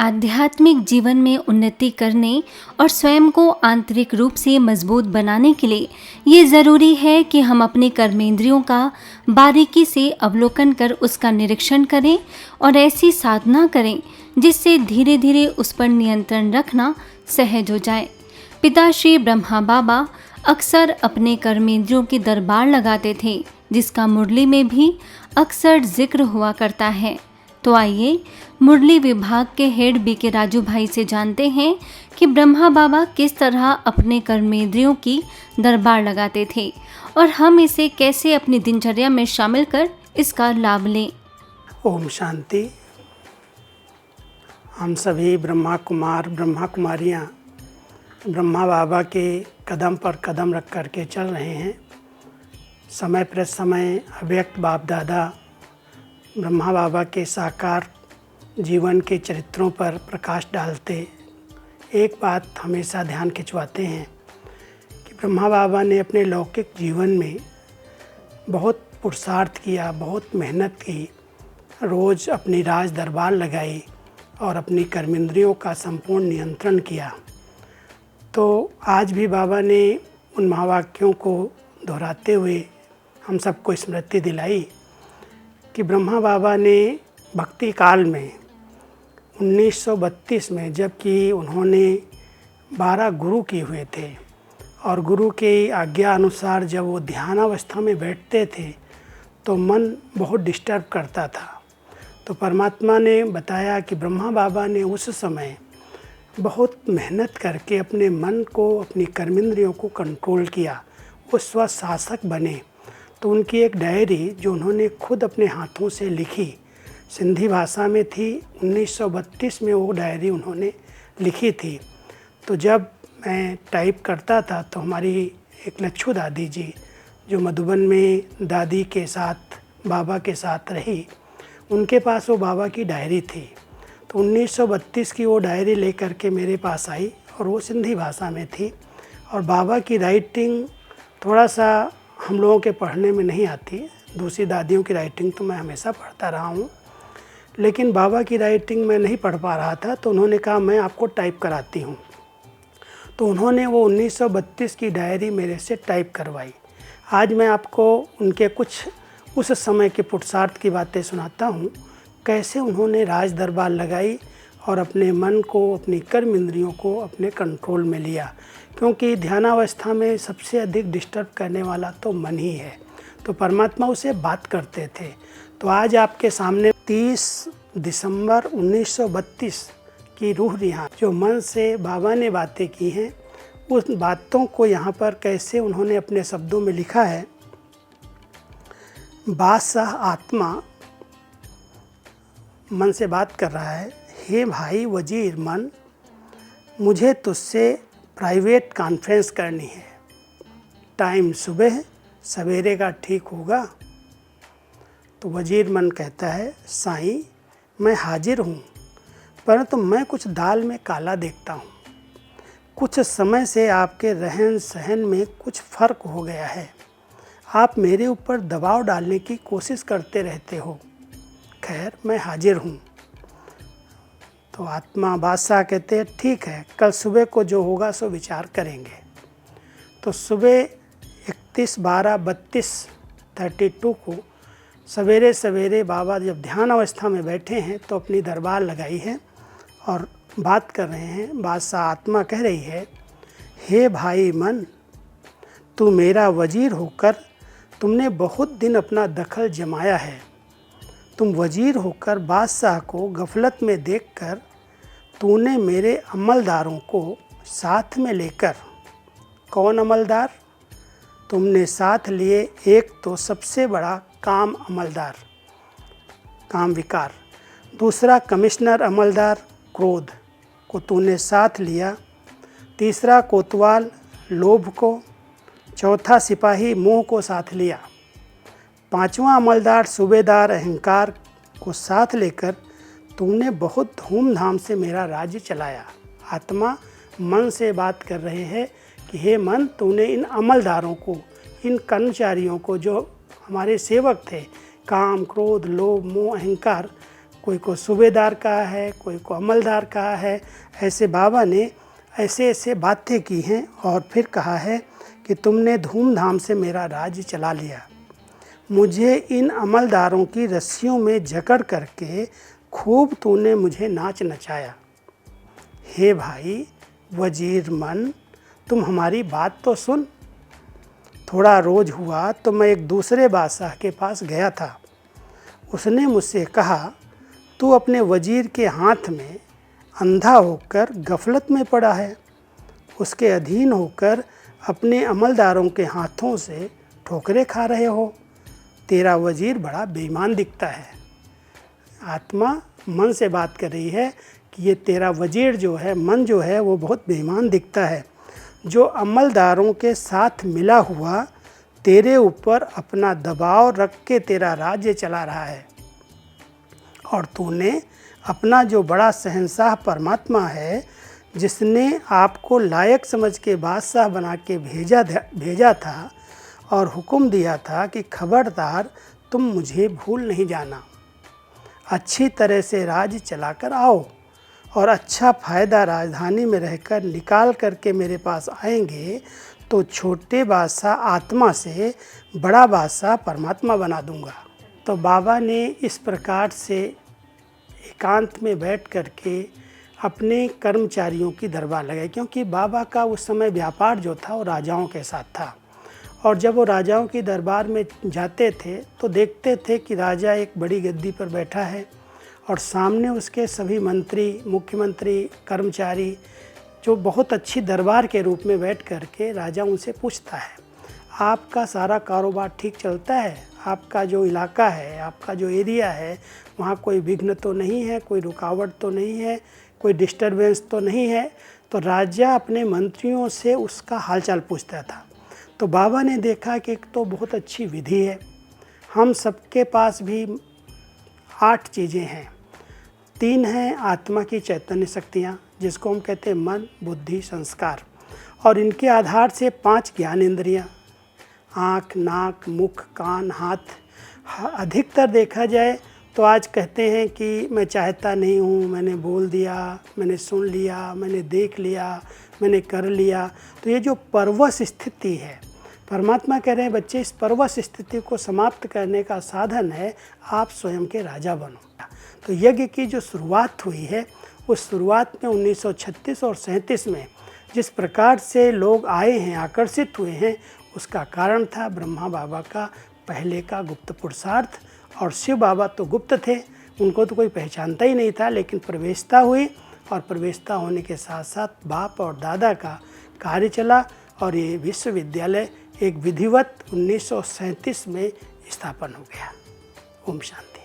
आध्यात्मिक जीवन में उन्नति करने और स्वयं को आंतरिक रूप से मजबूत बनाने के लिए ये ज़रूरी है कि हम अपने कर्मेंद्रियों का बारीकी से अवलोकन कर उसका निरीक्षण करें और ऐसी साधना करें जिससे धीरे धीरे उस पर नियंत्रण रखना सहज हो जाए। पिता श्री ब्रह्मा बाबा अक्सर अपने कर्मेंद्रियों की दरबार लगाते थे, जिसका मुरली में भी अक्सर जिक्र हुआ करता है। तो आइए मुरली विभाग के हेड बीके राजू भाई से जानते हैं कि ब्रह्मा बाबा किस तरह अपने कर्मेंद्रियों की दरबार लगाते थे और हम इसे कैसे अपनी दिनचर्या में शामिल कर इसका लाभ लें। ओम शांति। हम सभी ब्रह्मा कुमार ब्रह्मा कुमारियाँ ब्रह्मा बाबा के कदम पर कदम रख कर के चल रहे हैं। समय पर समय अव्यक्त बाप दादा ब्रह्मा बाबा के साकार जीवन के चरित्रों पर प्रकाश डालते एक बात हमेशा ध्यान खिंचवाते हैं कि ब्रह्मा बाबा ने अपने लौकिक जीवन में बहुत पुरुषार्थ किया, बहुत मेहनत की, रोज़ अपनी राज दरबार लगाई और अपनी कर्मेंद्रियों का संपूर्ण नियंत्रण किया। तो आज भी बाबा ने उन महावाक्यों को दोहराते हुए हम सबको स्मृति दिलाई कि ब्रह्मा बाबा ने भक्ति काल में 1932 में, जबकि उन्होंने 12 गुरु किए हुए थे और गुरु के आज्ञा अनुसार जब वो ध्यानावस्था में बैठते थे तो मन बहुत डिस्टर्ब करता था। तो परमात्मा ने बताया कि ब्रह्मा बाबा ने उस समय बहुत मेहनत करके अपने मन को, अपनी कर्मेंद्रियों को कंट्रोल किया, वो स्वशासक बने। तो उनकी एक डायरी जो उन्होंने खुद अपने हाथों से लिखी, सिंधी भाषा में थी, 1932 में वो डायरी उन्होंने लिखी थी। तो जब मैं टाइप करता था तो हमारी एक लच्छू दादी जी जो मधुबन में दादी के साथ, बाबा के साथ रही, उनके पास वो बाबा की डायरी थी। तो 1932 की वो डायरी लेकर के मेरे पास आई और वो सिंधी भाषा में थी और बाबा की राइटिंग थोड़ा सा हम लोगों के पढ़ने में नहीं आती। दूसरी दादियों की राइटिंग तो मैं हमेशा पढ़ता रहा हूँ, लेकिन बाबा की राइटिंग मैं नहीं पढ़ पा रहा था। तो उन्होंने कहा मैं आपको टाइप कराती हूँ। तो उन्होंने वो 1932 की डायरी मेरे से टाइप करवाई। आज मैं आपको उनके कुछ उस समय के पुरुषार्थ की बातें सुनाता हूँ, कैसे उन्होंने राज दरबार लगाई और अपने मन को, अपनी कर्मेंद्रियों को अपने कंट्रोल में लिया, क्योंकि ध्यानावस्था में सबसे अधिक डिस्टर्ब करने वाला तो मन ही है। तो परमात्मा उसे बात करते थे। तो आज आपके सामने 30 दिसंबर 1932 की रूह रिहा जो मन से बाबा ने बातें की हैं, उस बातों को यहाँ पर कैसे उन्होंने अपने शब्दों में लिखा है। बादशाह आत्मा मन से बात कर रहा है, हे भाई वजीर मन, मुझे तुझसे प्राइवेट कॉन्फ्रेंस करनी है। टाइम सुबह सवेरे का ठीक होगा? तो वजीर मन कहता है, साईं मैं हाजिर हूँ, परंतु मैं कुछ दाल में काला देखता हूँ। कुछ समय से आपके रहन सहन में कुछ फ़र्क हो गया है। आप मेरे ऊपर दबाव डालने की कोशिश करते रहते हो। खैर मैं हाजिर हूँ। तो आत्मा बादशाह कहते हैं, ठीक है, कल सुबह को जो होगा सो विचार करेंगे। तो सुबह 31/12/32 को सवेरे सवेरे बाबा जब ध्यान अवस्था में बैठे हैं तो अपनी दरबार लगाई है और बात कर रहे हैं। बादशाह आत्मा कह रही है, हे भाई मन, तू मेरा वजीर होकर तुमने बहुत दिन अपना दखल जमाया है। तुम वजीर होकर बादशाह को गफलत में देखकर तूने मेरे अमलदारों को साथ में लेकर, कौन अमलदार? तुमने साथ लिए एक तो सबसे बड़ा काम अमलदार, काम विकार, दूसरा कमिश्नर अमलदार क्रोध को तूने साथ लिया, तीसरा कोतवाल लोभ को, चौथा सिपाही मोह को साथ लिया, पांचवा अमलदार सूबेदार अहंकार को साथ लेकर तुमने बहुत धूमधाम से मेरा राज्य चलाया। आत्मा मन से बात कर रहे हैं कि हे मन, तूने इन अमलदारों को, इन कर्मचारियों को, जो हमारे सेवक थे, काम क्रोध लोभ मोह अहंकार कोई को सूबेदार कहा है, कोई को अमलदार कहा है। ऐसे बाबा ने ऐसे ऐसे बातें की हैं और फिर कहा है कि तुमने धूमधाम से मेरा राज्य चला लिया, मुझे इन अमलदारों की रस्सियों में जकड़ करके खूब तूने मुझे नाच नचाया। हे भाई वजीर मन, तुम हमारी बात तो सुन। थोड़ा रोज हुआ तो मैं एक दूसरे बादशाह के पास गया था। उसने मुझसे कहा, तू अपने वजीर के हाथ में अंधा होकर गफलत में पड़ा है, उसके अधीन होकर अपने अमलदारों के हाथों से ठोकरें खा रहे हो। तेरा वजीर बड़ा बेईमान दिखता है। आत्मा मन से बात कर रही है कि ये तेरा वजीर जो है, मन जो है, वो बहुत बेईमान दिखता है, जो अमलदारों के साथ मिला हुआ तेरे ऊपर अपना दबाव रख के तेरा राज्य चला रहा है। और तूने अपना जो बड़ा शहंशाह परमात्मा है, जिसने आपको लायक समझ के बादशाह बना के भेजा था और हुक्म दिया था कि खबरदार तुम मुझे भूल नहीं जाना, अच्छी तरह से राज्य चलाकर आओ और अच्छा फ़ायदा राजधानी में रहकर निकाल करके मेरे पास आएंगे तो छोटे बादशाह आत्मा से बड़ा बादशाह परमात्मा बना दूंगा। तो बाबा ने इस प्रकार से एकांत में बैठ करके अपने कर्मचारियों की दरबार लगाई, क्योंकि बाबा का उस समय व्यापार जो था वो राजाओं के साथ था। और जब वो राजाओं की दरबार में जाते थे तो देखते थे कि राजा एक बड़ी गद्दी पर बैठा है और सामने उसके सभी मंत्री, मुख्यमंत्री, कर्मचारी, जो बहुत अच्छी दरबार के रूप में बैठ करके राजा उनसे पूछता है, आपका सारा कारोबार ठीक चलता है? आपका जो इलाका है, आपका जो एरिया है, वहाँ कोई विघ्न तो नहीं है, कोई रुकावट तो नहीं है, कोई डिस्टरबेंस तो नहीं है? तो राजा अपने मंत्रियों से उसका हालचाल पूछता था। तो बाबा ने देखा कि एक तो बहुत अच्छी विधि है, हम सबके पास भी 8 चीज़ें हैं। 3 हैं आत्मा की चैतन्य शक्तियाँ, जिसको हम कहते हैं मन, बुद्धि, संस्कार, और इनके आधार से 5 ज्ञानेंद्रियाँ, आँख, नाक, मुख, कान, हाथ। अधिकतर देखा जाए तो आज कहते हैं कि मैं चाहता नहीं हूँ, मैंने बोल दिया, मैंने सुन लिया, मैंने देख लिया, मैंने कर लिया। तो ये जो परवश स्थिति है, परमात्मा कह रहे हैं बच्चे, इस परवश स्थिति को समाप्त करने का साधन है आप स्वयं के राजा बनो। तो यज्ञ की जो शुरुआत हुई है, उस शुरुआत में 1936 और 37 में जिस प्रकार से लोग आए हैं, आकर्षित हुए हैं, उसका कारण था ब्रह्मा बाबा का पहले का गुप्त पुरुषार्थ। और शिव बाबा तो गुप्त थे, उनको तो कोई पहचानता ही नहीं था, लेकिन प्रवेशता हुई और प्रवेशता होने के साथ साथ बाप और दादा का कार्य चला और ये विश्वविद्यालय एक विधिवत 1937 में स्थापन हो गया। ओम शांति।